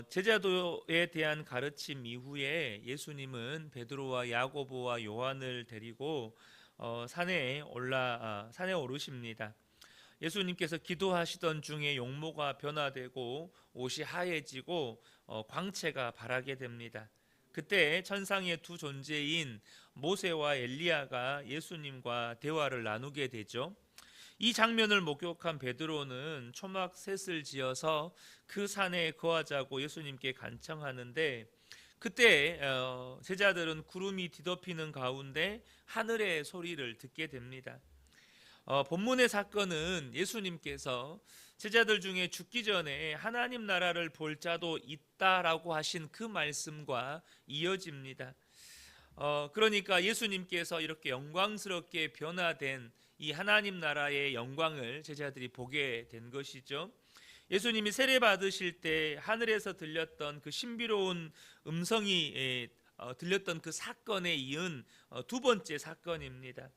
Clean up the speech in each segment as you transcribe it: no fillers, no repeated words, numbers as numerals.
제자도에 대한 가르침 이후에 예수님은 베드로와 야고보와 요한을 데리고 산에 오르십니다. 예수님께서 기도하시던 중에 용모가 변화되고 옷이 하얘지고 광채가 발하게 됩니다. 그때 천상의 두 존재인 모세와 엘리야가 예수님과 대화를 나누게 되죠. 이 장면을 목격한 베드로는 초막 셋을 지어서 그 산에 거하자고 예수님께 간청하는데, 그때 제자들은 구름이 뒤덮이는 가운데 하늘의 소리를 듣게 됩니다. 본문의 사건은 예수님께서 제자들 중에 죽기 전에 하나님 나라를 볼 자도 있다라고 하신 그 말씀과 이어집니다. 그러니까 예수님께서 이렇게 영광스럽게 변화된 이 하나님 나라의 영광을 제자들이 보게 된 것이죠. 예수님이 세례 받으실 때 하늘에서 들렸던 그 신비로운 음성이 들렸던 그 사건에 이은 두 번째 사건입니다.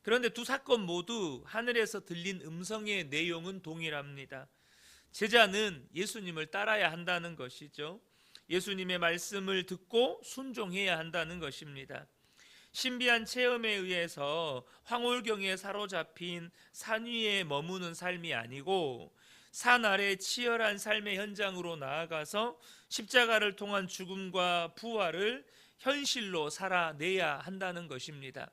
그런데 두 사건 모두 하늘에서 들린 음성의 내용은 동일합니다. 제자는 예수님을 따라야 한다는 것이죠. 예수님의 말씀을 듣고 순종해야 한다는 것입니다. 신비한 체험에 의해서 황홀경에 사로잡힌 산 위에 머무는 삶이 아니고 산 아래 치열한 삶의 현장으로 나아가서 십자가를 통한 죽음과 부활을 현실로 살아내야 한다는 것입니다.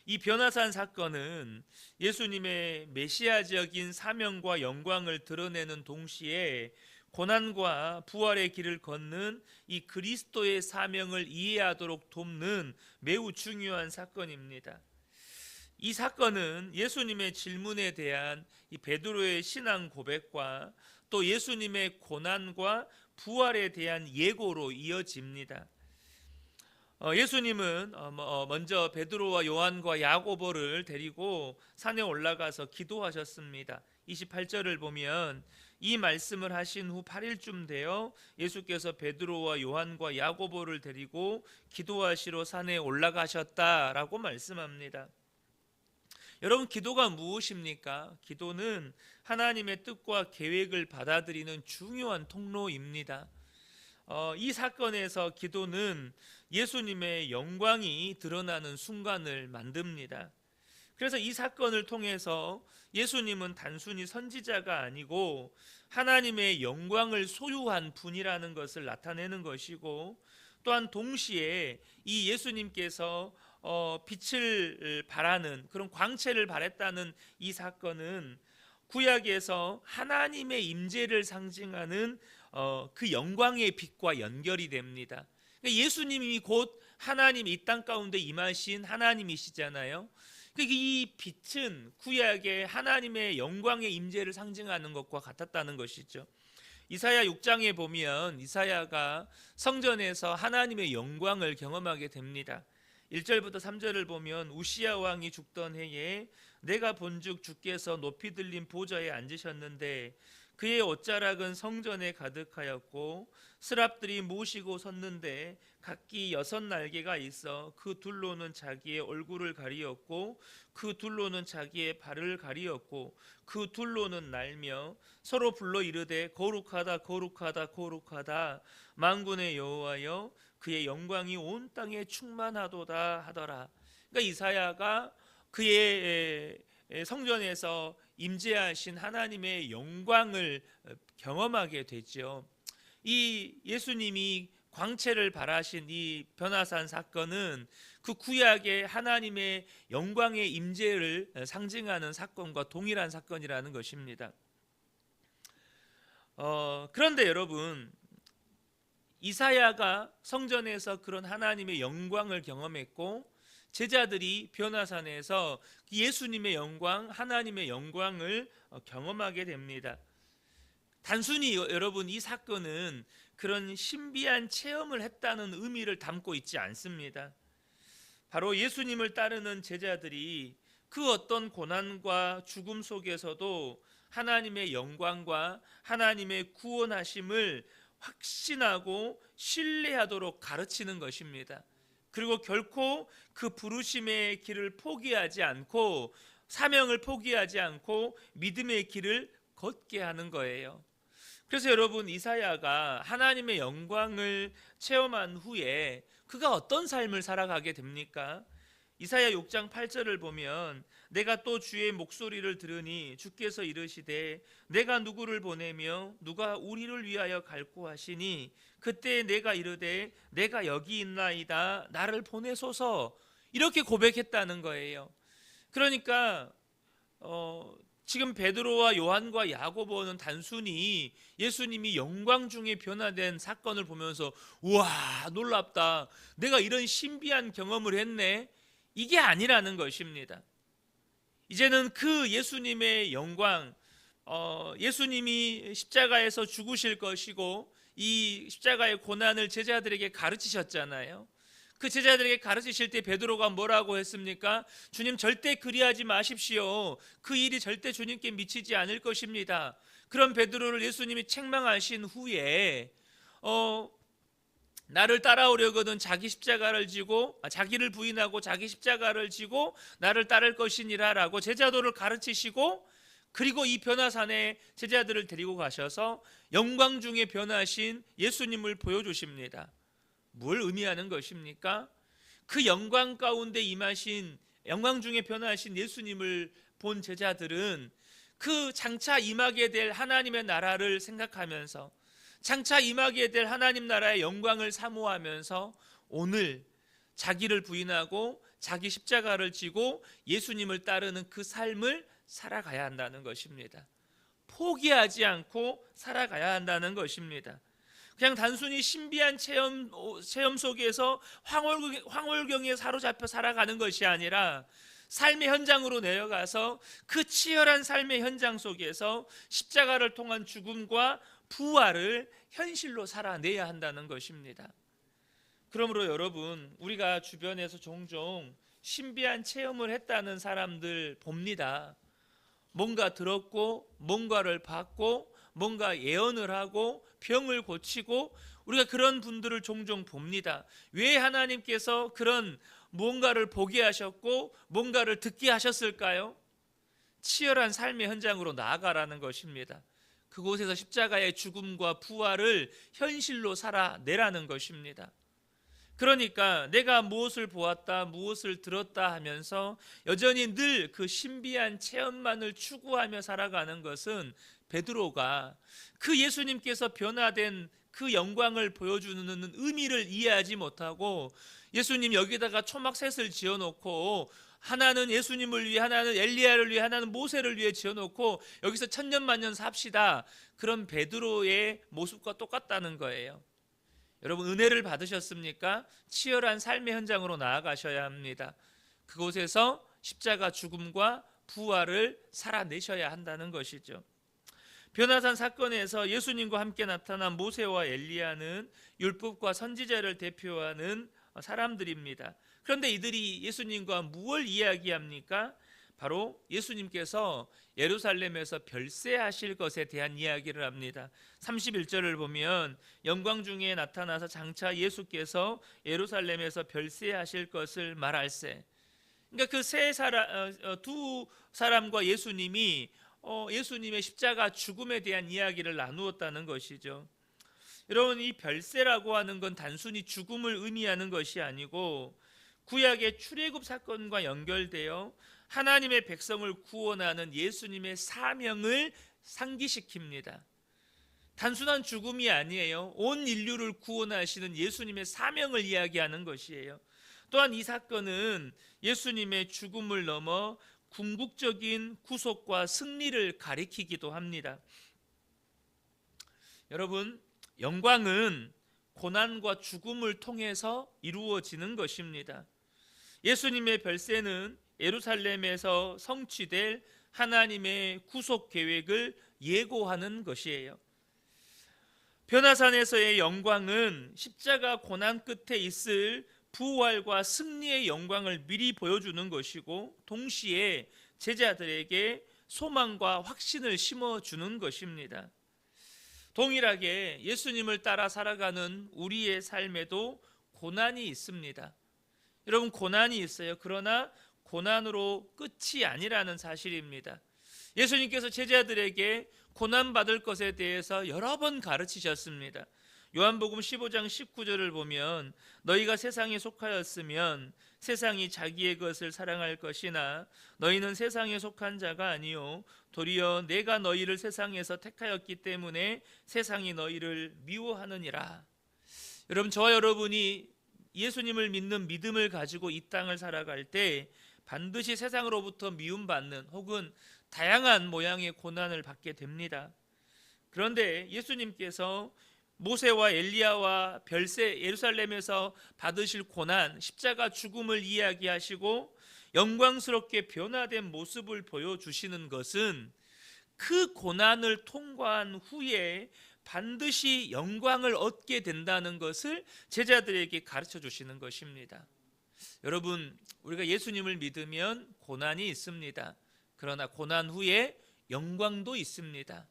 이 변화산 사건은 예수님의 메시아적인 사명과 영광을 드러내는 동시에 고난과 부활의 길을 걷는 이 그리스도의 사명을 이해하도록 돕는 매우 중요한 사건입니다. 이 사건은 예수님의 질문에 대한 이 베드로의 신앙 고백과 또 예수님의 고난과 부활에 대한 예고로 이어집니다. 예수님은 먼저 베드로와 요한과 야고보를 데리고 산에 올라가서 기도하셨습니다. 28절을 보면 이 말씀을 하신 후 8일쯤 되어 예수께서 베드로와 요한과 야고보를 데리고 기도하시러 산에 올라가셨다라고 말씀합니다. 여러분, 기도가 무엇입니까? 기도는 하나님의 뜻과 계획을 받아들이는 중요한 통로입니다. 이 사건에서 기도는 예수님의 영광이 드러나는 순간을 만듭니다. 그래서 이 사건을 통해서 예수님은 단순히 선지자가 아니고 하나님의 영광을 소유한 분이라는 것을 나타내는 것이고, 또한 동시에 이 예수님께서 빛을 발하는 그런 광채를 발했다는 이 사건은 구약에서 하나님의 임재를 상징하는 그 영광의 빛과 연결이 됩니다. 그러니까 예수님이 곧 하나님 이 땅 가운데 임하신 하나님이시잖아요. 그러니까 이 빛은 구약의 하나님의 영광의 임재를 상징하는 것과 같았다는 것이죠. 이사야 6장에 보면 이사야가 성전에서 하나님의 영광을 경험하게 됩니다. 1절부터 3절을 보면 우시야 왕이 죽던 해에 내가 본즉 주께서 높이 들린 보좌에 앉으셨는데 그의 옷자락은 성전에 가득하였고 스랍들이 모시고 섰는데 각기 6날개가 있어 그 둘로는 자기의 얼굴을 가리었고 그 둘로는 자기의 발을 가리었고 그 둘로는 날며 서로 불러 이르되 거룩하다 거룩하다 거룩하다 만군의 여호와여 그의 영광이 온 땅에 충만하도다 하더라. 그러니까 이사야가 그의 성전에서 임재하신 하나님의 영광을 경험하게 되죠. 이 예수님이 광채를 발하신 이 변화산 사건은 그 구약의 하나님의 영광의 임재를 상징하는 사건과 동일한 사건이라는 것입니다. 그런데 여러분, 이사야가 성전에서 그런 하나님의 영광을 경험했고 제자들이 변화산에서 예수님의 영광, 하나님의 영광을 경험하게 됩니다. 단순히 여러분, 이 사건은 그런 신비한 체험을 했다는 의미를 담고 있지 않습니다. 바로 예수님을 따르는 제자들이 그 어떤 고난과 죽음 속에서도 하나님의 영광과 하나님의 구원하심을 확신하고 신뢰하도록 가르치는 것입니다. 그리고 결코 그 부르심의 길을 포기하지 않고 사명을 포기하지 않고 믿음의 길을 걷게 하는 거예요. 그래서 여러분, 이사야가 하나님의 영광을 체험한 후에 그가 어떤 삶을 살아가게 됩니까? 이사야 6장 8절을 보면 내가 또 주의 목소리를 들으니 주께서 이르시되 내가 누구를 보내며 누가 우리를 위하여 갈고 하시니 그때 내가 이르되 내가 여기 있나이다 나를 보내소서, 이렇게 고백했다는 거예요. 그러니까 지금 베드로와 요한과 야고보는 단순히 예수님이 영광 중에 변화된 사건을 보면서 우와 놀랍다, 내가 이런 신비한 경험을 했네, 이게 아니라는 것입니다. 이제는 그 예수님의 영광, 예수님이 십자가에서 죽으실 것이고 이 십자가의 고난을 제자들에게 가르치셨잖아요. 그 제자들에게 가르치실 때 베드로가 뭐라고 했습니까? 주님, 절대 그리하지 마십시오. 그 일이 절대 주님께 미치지 않을 것입니다. 그런 베드로를 예수님이 책망하신 후에 나를 따라오려거든 자기 십자가를 지고, 자기를 부인하고 자기 십자가를 지고 나를 따를 것이니라 라고 제자도를 가르치시고, 그리고 이 변화산에 제자들을 데리고 가셔서 영광 중에 변하신 예수님을 보여주십니다. 뭘 의미하는 것입니까? 그 영광 가운데 임하신, 영광 중에 변화하신 예수님을 본 제자들은 그 장차 임하게 될 하나님의 나라를 생각하면서, 장차 임하게 될 하나님 나라의 영광을 사모하면서 오늘 자기를 부인하고 자기 십자가를 지고 예수님을 따르는 그 삶을 살아가야 한다는 것입니다. 포기하지 않고 살아가야 한다는 것입니다. 그냥 단순히 신비한 체험 속에서 황홀경에 사로잡혀 살아가는 것이 아니라 삶의 현장으로 내려가서 그 치열한 삶의 현장 속에서 십자가를 통한 죽음과 부활을 현실로 살아내야 한다는 것입니다. 그러므로 여러분, 우리가 주변에서 종종 신비한 체험을 했다는 사람들 봅니다. 뭔가 들었고 뭔가를 봤고 뭔가 예언을 하고 병을 고치고, 우리가 그런 분들을 종종 봅니다. 왜 하나님께서 그런 뭔가를 보게 하셨고 뭔가를 듣게 하셨을까요? 치열한 삶의 현장으로 나아가라는 것입니다. 그곳에서 십자가의 죽음과 부활을 현실로 살아내라는 것입니다. 그러니까 내가 무엇을 보았다, 무엇을 들었다 하면서 여전히 늘 그 신비한 체험만을 추구하며 살아가는 것은 베드로가 그 예수님께서 변화된 그 영광을 보여주는 의미를 이해하지 못하고, 예수님 여기다가 초막셋을 지어놓고 하나는 예수님을 위해, 하나는 엘리야를 위해, 하나는 모세를 위해 지어놓고 여기서 천년만년 삽시다, 그런 베드로의 모습과 똑같다는 거예요. 여러분, 은혜를 받으셨습니까? 치열한 삶의 현장으로 나아가셔야 합니다. 그곳에서 십자가 죽음과 부활을 살아내셔야 한다는 것이죠. 변화산 사건에서 예수님과 함께 나타난 모세와 엘리야는 율법과 선지자를 대표하는 사람들입니다. 그런데 이들이 예수님과 무엇을 이야기합니까? 바로 예수님께서 예루살렘에서 별세하실 것에 대한 이야기를 합니다. 31절을 보면 영광 중에 나타나서 장차 예수께서 예루살렘에서 별세하실 것을 말할세. 그러니까 그 두 사람과 예수님이 예수님의 십자가 죽음에 대한 이야기를 나누었다는 것이죠. 여러분, 이 별세라고 하는 건 단순히 죽음을 의미하는 것이 아니고 구약의 출애굽 사건과 연결되어 하나님의 백성을 구원하는 예수님의 사명을 상기시킵니다. 단순한 죽음이 아니에요. 온 인류를 구원하시는 예수님의 사명을 이야기하는 것이에요. 또한 이 사건은 예수님의 죽음을 넘어 궁극적인 구속과 승리를 가리키기도 합니다. 여러분, 영광은 고난과 죽음을 통해서 이루어지는 것입니다. 예수님의 별세는 예루살렘에서 성취될 하나님의 구속 계획을 예고하는 것이에요. 변화산에서의 영광은 십자가 고난 끝에 있을 부활과 승리의 영광을 미리 보여주는 것이고, 동시에 제자들에게 소망과 확신을 심어주는 것입니다. 동일하게 예수님을 따라 살아가는 우리의 삶에도 고난이 있습니다. 여러분, 고난이 있어요. 그러나 고난으로 끝이 아니라는 사실입니다. 예수님께서 제자들에게 고난받을 것에 대해서 여러 번 가르치셨습니다. 요한복음 15장 19절을 보면 너희가 세상에 속하였으면 세상이 자기의 것을 사랑할 것이나 너희는 세상에 속한 자가 아니요 도리어 내가 너희를 세상에서 택하였기 때문에 세상이 너희를 미워하느니라. 여러분, 저와 여러분이 예수님을 믿는 믿음을 가지고 이 땅을 살아갈 때 반드시 세상으로부터 미움받는 혹은 다양한 모양의 고난을 받게 됩니다. 그런데 예수님께서 모세와 엘리야와 별세 예루살렘에서 받으실 고난, 십자가 죽음을 이야기하시고 영광스럽게 변화된 모습을 보여주시는 것은 그 고난을 통과한 후에 반드시 영광을 얻게 된다는 것을 제자들에게 가르쳐 주시는 것입니다. 여러분, 우리가 예수님을 믿으면 고난이 있습니다. 그러나 고난 후에 영광도 있습니다.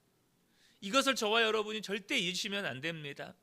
이것을 저와 여러분이 절대 잊으시면 안 됩니다.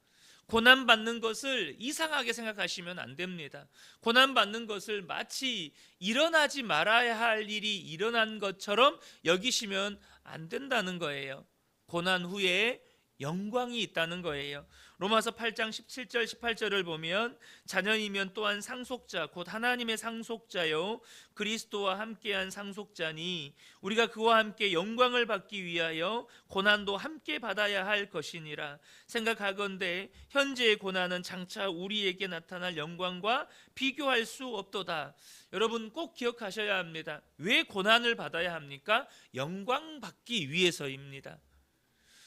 고난받는 것을 이상하게 생각하시면 안 됩니다. 고난받는 것을 마치 일어나지 말아야 할 일이 일어난 것처럼 여기시면 안 된다는 거예요. 고난 후에 영광이 있다는 거예요. 로마서 8장 17절 18절을 보면 자녀이면 또한 상속자 곧 하나님의 상속자요 그리스도와 함께한 상속자니 우리가 그와 함께 영광을 받기 위하여 고난도 함께 받아야 할 것이니라. 생각하건대 현재의 고난은 장차 우리에게 나타날 영광과 비교할 수 없도다. 여러분, 꼭 기억하셔야 합니다. 왜 고난을 받아야 합니까? 영광 받기 위해서입니다.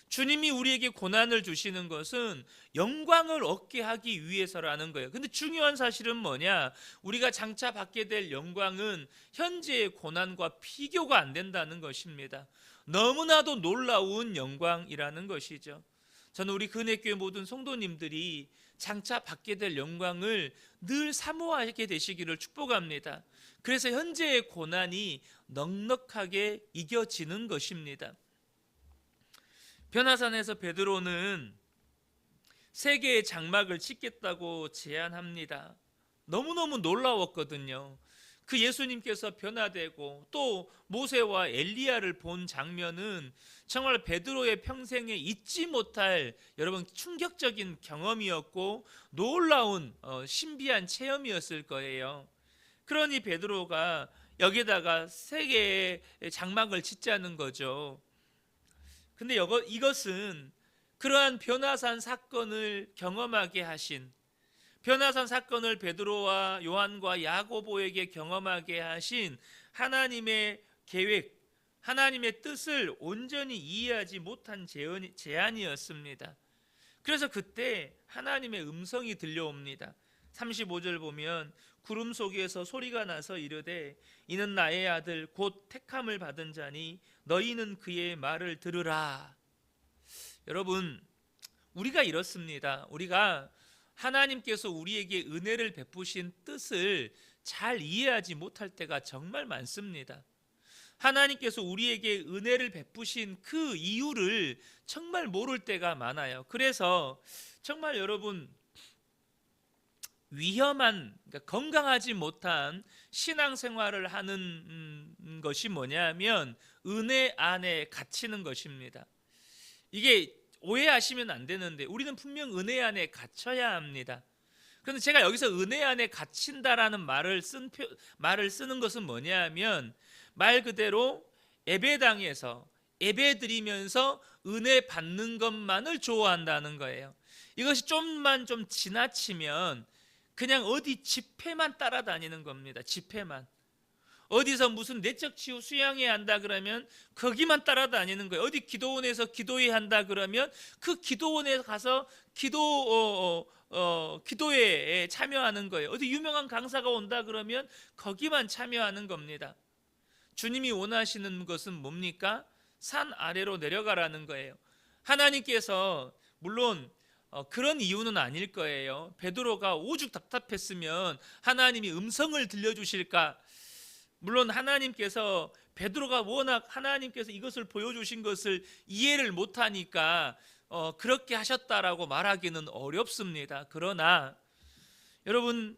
주님이 우리에게 고난을 주시는 것은 영광을 얻게 하기 위해서라는 거예요. 근데 중요한 사실은 뭐냐? 우리가 장차 받게 될 영광은 현재의 고난과 비교가 안 된다는 것입니다. 너무나도 놀라운 영광이라는 것이죠. 저는 우리 근혜교회 모든 성도님들이 장차 받게 될 영광을 늘 사모하게 되시기를 축복합니다. 그래서 현재의 고난이 넉넉하게 이겨지는 것입니다. 변화산에서 베드로는 3개의 장막을 짓겠다고 제안합니다. 너무너무 놀라웠거든요. 그 예수님께서 변화되고 또 모세와 엘리야를 본 장면은 정말 베드로의 평생에 잊지 못할 여러분 충격적인 경험이었고 놀라운 신비한 체험이었을 거예요. 그러니 베드로가 여기다가 3개의 장막을 짓자는 거죠. 근데 이것은 그러한 변화산 사건을 경험하게 하신, 변화산 사건을 베드로와 요한과 야고보에게 경험하게 하신 하나님의 계획, 하나님의 뜻을 온전히 이해하지 못한 제안이었습니다. 그래서 그때 하나님의 음성이 들려옵니다. 35절 보면 구름 속에서 소리가 나서 이르되 이는 나의 아들 곧 택함을 받은 자니 너희는 그의 말을 들으라. 여러분, 우리가 이렇습니다. 우리가 하나님께서 우리에게 은혜를 베푸신 뜻을 잘 이해하지 못할 때가 정말 많습니다. 하나님께서 우리에게 은혜를 베푸신 그 이유를 정말 모를 때가 많아요. 그래서 정말 여러분 위험한, 그러니까 건강하지 못한 신앙생활을 하는 것이 뭐냐면 은혜 안에 갇히는 것입니다. 이게 오해하시면 안 되는데 우리는 분명 은혜 안에 갇혀야 합니다. 그런데 제가 여기서 은혜 안에 갇힌다라는 말을 쓰는 것은 뭐냐면 말 그대로 예배당에서 예배드리면서 은혜 받는 것만을 좋아한다는 거예요. 이것이 좀 지나치면 그냥 어디 집회만 따라다니는 겁니다. 집회만. 어디서 무슨 내적 치유 수양회에 한다 그러면 거기만 따라다니는 거예요. 어디 기도원에서 기도회 한다 그러면 그 기도원에 가서 기도회에 참여하는 거예요. 어디 유명한 강사가 온다 그러면 거기만 참여하는 겁니다. 주님이 원하시는 것은 뭡니까? 산 아래로 내려가라는 거예요. 하나님께서 물론 그런 이유는 아닐 거예요. 베드로가 오죽 답답했으면 하나님이 음성을 들려주실까? 물론 하나님께서 베드로가 워낙 하나님께서 이것을 보여주신 것을 이해를 못하니까 그렇게 하셨다라고 말하기는 어렵습니다. 그러나 여러분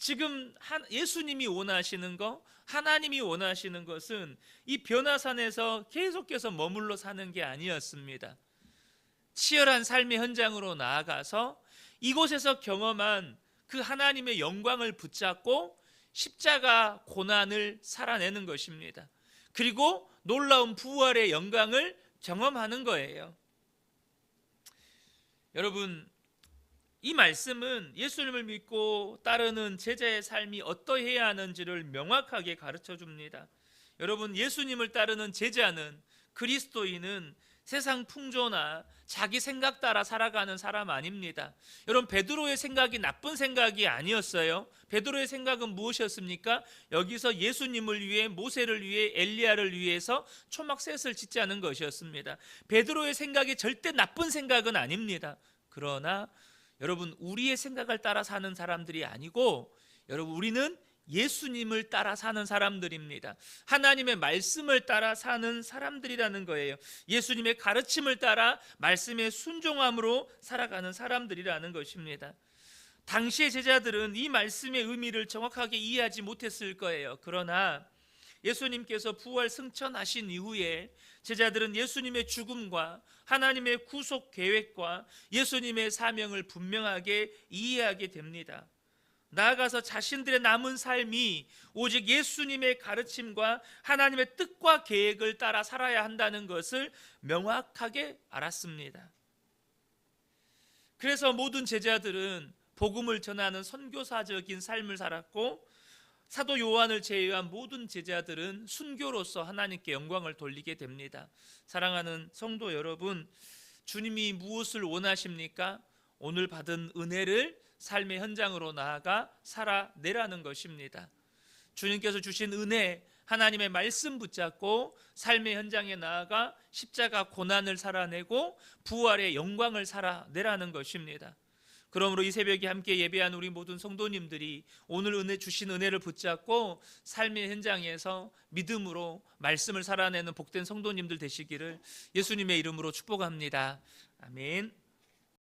지금 예수님이 원하시는 거, 하나님이 원하시는 것은 이 변화산에서 계속해서 머물러 사는 게 아니었습니다. 치열한 삶의 현장으로 나아가서 이곳에서 경험한 그 하나님의 영광을 붙잡고 십자가 고난을 살아내는 것입니다. 그리고 놀라운 부활의 영광을 경험하는 거예요. 여러분, 이 말씀은 예수님을 믿고 따르는 제자의 삶이 어떠해야 하는지를 명확하게 가르쳐 줍니다. 여러분, 예수님을 따르는 제자는, 그리스도인은 세상 풍조나 자기 생각 따라 살아가는 사람 아닙니다. 여러분, 베드로의 생각이 나쁜 생각이 아니었어요. 베드로의 생각은 무엇이었습니까? 여기서 예수님을 위해, 모세를 위해, 엘리야를 위해서 초막셋을 짓자는 것이었습니다. 베드로의 생각이 절대 나쁜 생각은 아닙니다. 그러나 여러분, 우리의 생각을 따라 사는 사람들이 아니고, 여러분, 우리는 예수님을 따라 사는 사람들입니다. 하나님의 말씀을 따라 사는 사람들이라는 거예요. 예수님의 가르침을 따라 말씀의 순종함으로 살아가는 사람들이라는 것입니다. 당시의 제자들은 이 말씀의 의미를 정확하게 이해하지 못했을 거예요. 그러나 예수님께서 부활 승천하신 이후에 제자들은 예수님의 죽음과 하나님의 구속 계획과 예수님의 사명을 분명하게 이해하게 됩니다. 나아가서 자신들의 남은 삶이 오직 예수님의 가르침과 하나님의 뜻과 계획을 따라 살아야 한다는 것을 명확하게 알았습니다. 그래서 모든 제자들은 복음을 전하는 선교사적인 삶을 살았고, 사도 요한을 제외한 모든 제자들은 순교로서 하나님께 영광을 돌리게 됩니다. 사랑하는 성도 여러분, 주님이 무엇을 원하십니까? 오늘 받은 은혜를 삶의 현장으로 나아가 살아내라는 것입니다. 주님께서 주신 은혜, 하나님의 말씀 붙잡고 삶의 현장에 나아가 십자가 고난을 살아내고 부활의 영광을 살아내라는 것입니다. 그러므로 이 새벽에 함께 예배한 우리 모든 성도님들이 오늘 주신 은혜를 붙잡고 삶의 현장에서 믿음으로 말씀을 살아내는 복된 성도님들 되시기를 예수님의 이름으로 축복합니다. 아멘.